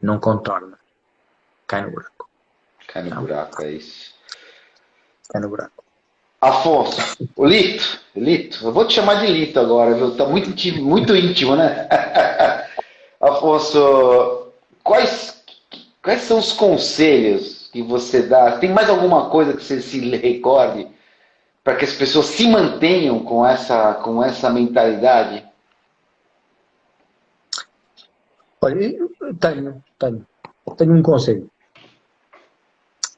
Não contorna. Cai no buraco.
Cai no buraco, é isso.
Cai no buraco.
Afonso, o Lito, eu vou te chamar de Lito agora, viu? Tá muito íntimo, né? Afonso, quais são os conselhos que você dá? Tem mais alguma coisa que você se recorde para que as pessoas se mantenham com essa mentalidade?
Olha, eu tenho um conselho.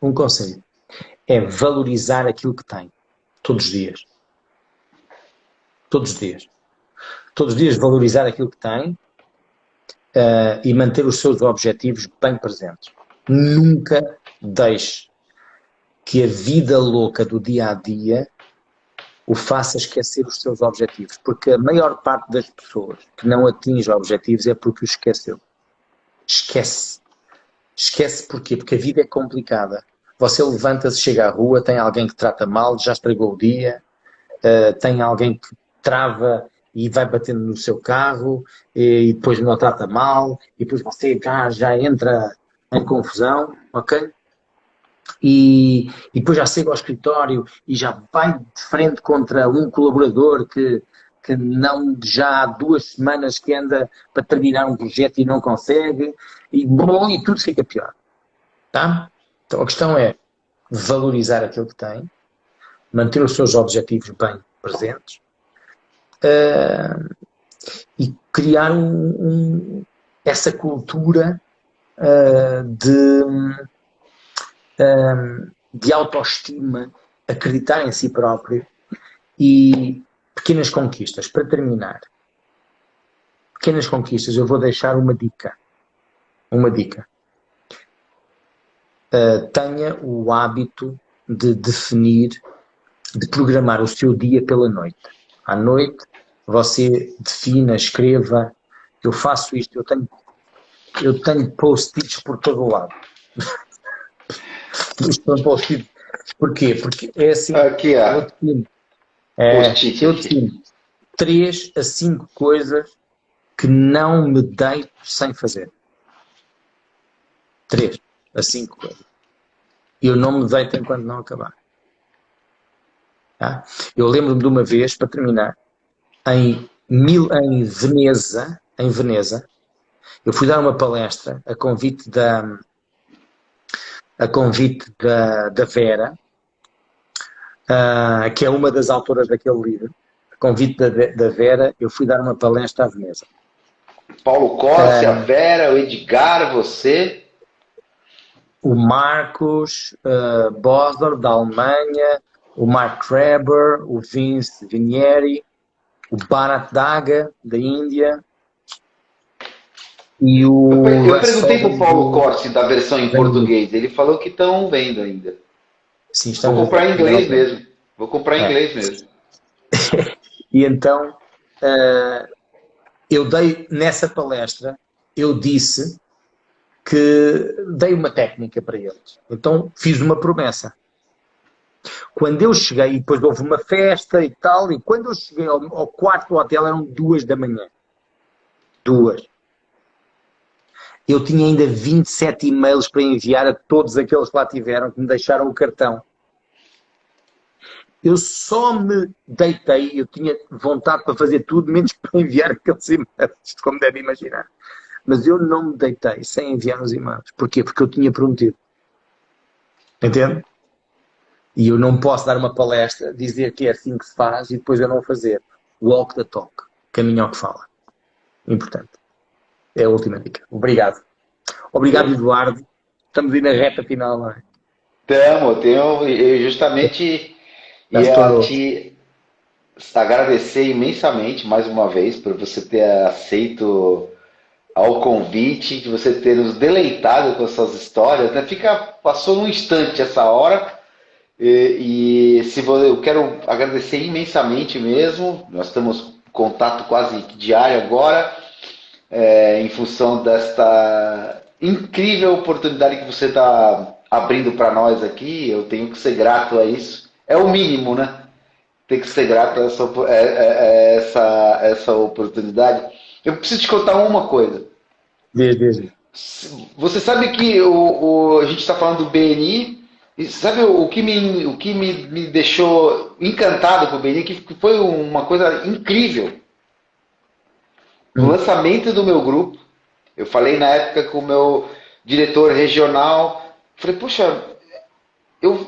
Um conselho. É valorizar aquilo que tem. Todos os dias. Todos os dias. Todos os dias valorizar aquilo que tem e manter os seus objetivos bem presentes. Nunca deixe que a vida louca do dia a dia o faça esquecer os seus objetivos, porque a maior parte das pessoas que não atinge objetivos é porque os esqueceu. Esquece. Esquece porquê? Porque a vida é complicada. Você levanta-se, chega à rua, tem alguém que trata mal, já estragou o dia, tem alguém que trava e vai batendo no seu carro e depois não trata mal e depois você já entra em confusão, ok? E depois já chega ao escritório e já vai de frente contra um colaborador que não, já há 2 semanas que anda para terminar um projeto e não consegue e tudo fica pior, tá? Então a questão é valorizar aquilo que tem, manter os seus objetivos bem presentes e criar essa cultura de autoestima, acreditar em si próprio e pequenas conquistas. Para terminar, pequenas conquistas, eu vou deixar uma dica. Tenha o hábito de definir, de programar o seu dia pela noite. À noite, você defina, escreva Eu faço isto, eu tenho post-its por todo o lado. Isto são post-its. Porquê? Porque é assim,
Aqui,
eu
ó.
defino,
Post-it
eu
aqui.
defino 3 a 5 coisas que não me deito sem fazer. 3 a 5 coisas. Eu não me deito enquanto não acabar. Tá? Eu lembro-me de uma vez, para terminar, em Veneza, eu fui dar uma palestra a convite da Vera, que é uma das autoras daquele livro. A convite da Vera, eu fui dar uma palestra a Veneza.
Paulo Corsi, a Vera, o Edgar, você.
O Marcos Bosler, da Alemanha, o Mark Kreber, o Vince Vinieri, o Bharat Daga, da Índia, e o
Eu
Russ
perguntei pro
Forbes
Paulo Corsi da versão em
da Índia.
português. Ele falou que estão vendo ainda.
Sim,
Vou
estamos
comprar em
ainda não
inglês
temos.
mesmo. Vou comprar em
É.
inglês mesmo.
E então, eu dei, nessa palestra, eu disse que dei uma técnica para eles. Então, fiz uma promessa. Quando eu cheguei, e depois houve uma festa e tal, e quando eu cheguei ao quarto do hotel eram 2 da manhã. 2. Eu tinha ainda 27 e-mails para enviar a todos aqueles que lá tiveram, que me deixaram o cartão. Eu só me deitei, eu tinha vontade para fazer tudo, menos para enviar aqueles e-mails, como deve imaginar. Mas eu não me deitei sem enviar os e-mails. Porquê? Porque eu tinha prometido. Entende? E eu não posso dar uma palestra, dizer que é assim que se faz e depois eu não fazer. Walk the talk. Caminho ao que fala. Importante. É a última dica. Obrigado. Obrigado, Eduardo. Estamos aí na reta final, não é?
Eu justamente
Estás
ia
todo.
te agradecer imensamente mais uma vez por você ter aceito ao convite, de você ter nos deleitado com as suas histórias, né? Passou num instante essa hora. Eu quero agradecer imensamente mesmo. Nós temos contato quase diário agora, em função desta incrível oportunidade que você está abrindo para nós aqui. Eu tenho que ser grato a isso. É o mínimo, né? Tem que ser grato a essa oportunidade. Eu preciso te contar uma coisa.
Desde.
Você sabe que a gente está falando do BNI, e sabe o que me deixou encantado com o BNI, que foi uma coisa incrível. No lançamento do meu grupo, eu falei na época com o meu diretor regional, falei, poxa, o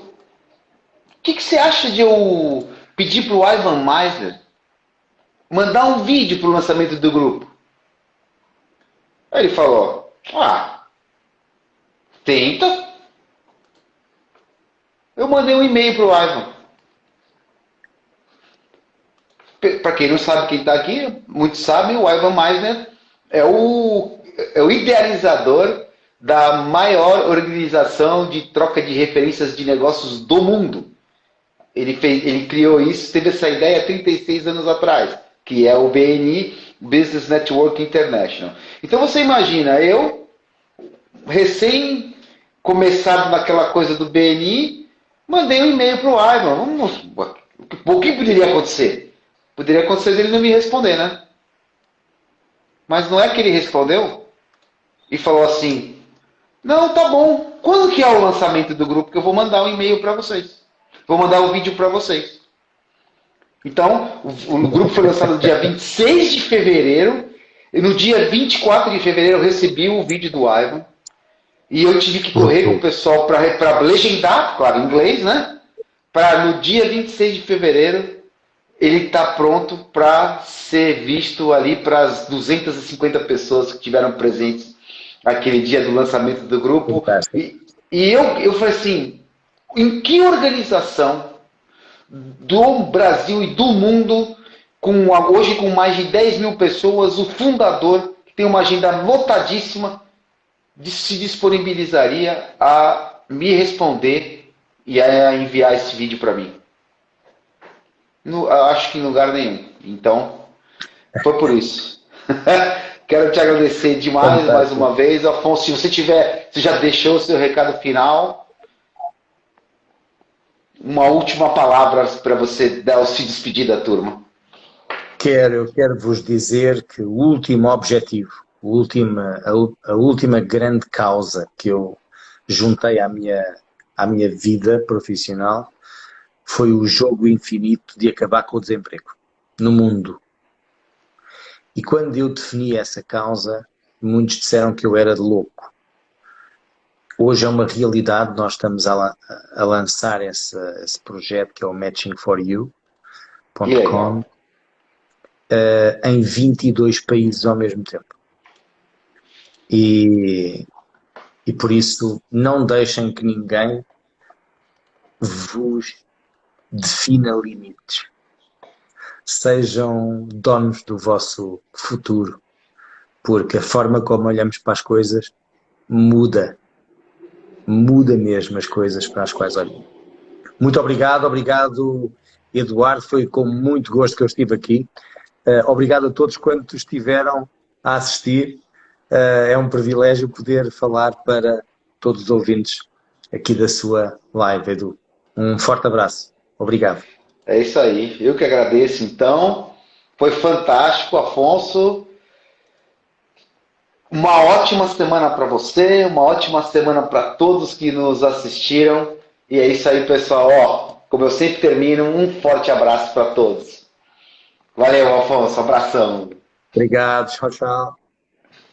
que você acha de eu pedir para o Ivan Meisner mandar um vídeo para o lançamento do grupo? Aí ele falou, tenta. Eu mandei um e-mail para o Ivan. Para quem não sabe quem está aqui, muitos sabem, o Ivan Meisner é o idealizador da maior organização de troca de referências de negócios do mundo. Ele criou isso, teve essa ideia há 36 anos atrás, que é o BNI, Business Network International. Então você imagina, eu, recém começado naquela coisa do BNI, mandei um e-mail para o Ivan. O que poderia acontecer? Poderia acontecer ele não me responder, né? Mas não é que ele respondeu e falou assim, não, tá bom, quando que é o lançamento do grupo que eu vou mandar um e-mail para vocês? Vou mandar um vídeo para vocês. Então, o grupo foi lançado no dia 26 de fevereiro, e no dia 24 de fevereiro eu recebi o vídeo do Ivan, e eu tive que correr com o pessoal para legendar, claro, em inglês, né? Para no dia 26 de fevereiro ele está pronto para ser visto ali para as 250 pessoas que tiveram presentes aquele dia do lançamento do grupo.
Fantástico.
E eu falei assim, em que organização do Brasil e do mundo, hoje com mais de 10 mil pessoas, o fundador, que tem uma agenda lotadíssima, se disponibilizaria a me responder e a enviar esse vídeo para mim? Acho que em lugar nenhum. Então, foi por isso. Quero te agradecer demais mais
Fantástico.
uma vez. Afonso, se você já deixou o seu recado final, uma última palavra para você se despedir da turma.
Eu quero vos dizer que o último objetivo, a última grande causa que eu juntei à minha vida profissional foi o jogo infinito de acabar com o desemprego no mundo. E quando eu defini essa causa, muitos disseram que eu era louco. Hoje é uma realidade, nós estamos a lançar esse projeto que é o matchingforyou.com em 22 países ao mesmo tempo. E por isso não deixem que ninguém vos defina limites. Sejam donos do vosso futuro, porque a forma como olhamos para as coisas muda mesmo as coisas para as quais olhamos. Muito obrigado, Eduardo, foi com muito gosto que eu estive aqui. Obrigado a todos quantos estiveram a assistir. É um privilégio poder falar para todos os ouvintes aqui da sua live, Edu. Um forte abraço. Obrigado.
É isso aí. Eu que agradeço, então. Foi fantástico, Afonso. Uma ótima semana para você, uma ótima semana para todos que nos assistiram. E é isso aí, pessoal. Ó, como eu sempre termino, um forte abraço para todos. Valeu, Afonso. Abração.
Obrigado. Tchau, tchau.